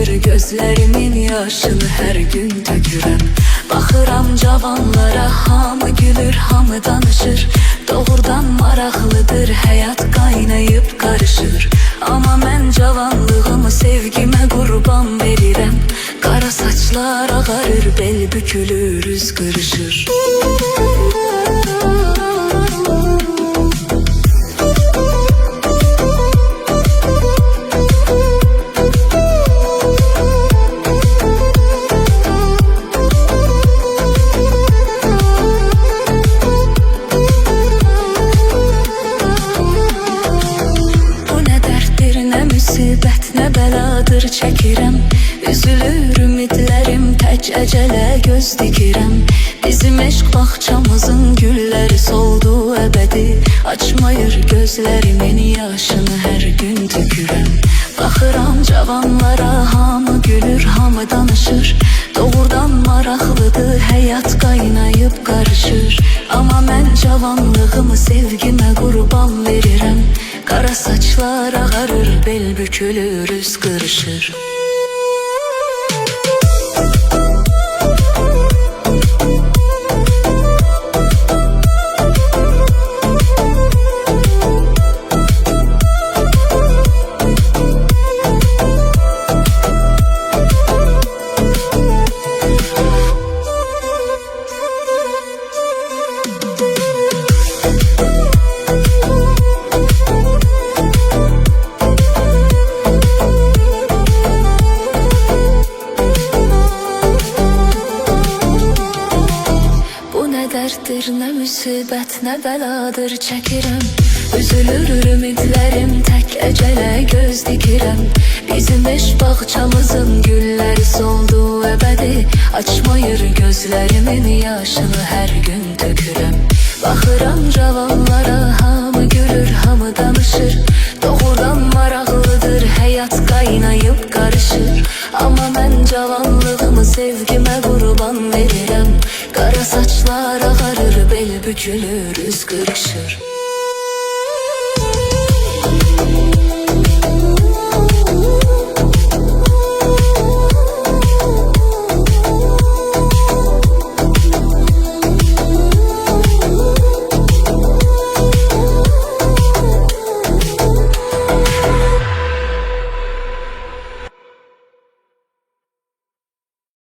açmayır gözlərimin yaşını hər gün tökürəm. Baxıram cavanlara, hamı gülür, hamı danışır. Doğrudan maraqlıdır, həyat qaynayıb qarışır. Amma mən cavanlığımı sevgimə qurban verirəm. Qara saçlar ağarır, bel bükülür, üz qırışır. Müsibət nə bəladır çəkirəm. Üzülür ümidlərim, tək əcələ göz dikirəm. Bizim eşq bağçamızın gülləri soldu əbədi. Açmayır gözlərimin yaşını hər gün tökürəm. Baxıram cavanlara, hamı gülür, hamı danışır. Doğrudan maraqlıdır, həyat qaynayıb qarışır. Amma mən cavanlığımı sevgimə qurban verirəm. Qara saçlar ağarır, bel bükülür, üz qırışır. Dərddir, nə müsibət, nə bəladır çəkirəm. Üzülür ümidlərim, tək əcələ göz dikirəm. Bizim eşq bağçamızın gülləri soldu əbədi. Açmayır gözlərimin yaşını hər gün tökürəm. Baxıram cavanlara, hamı gülür, hamı danışır. Doğrudan maraqlıdır, həyat qaynayıb qarışır. Amma mən cavanlığımı sevgimə qurban verirəm. Qara saçlar ağarır, bel bükülür, üz qırışır.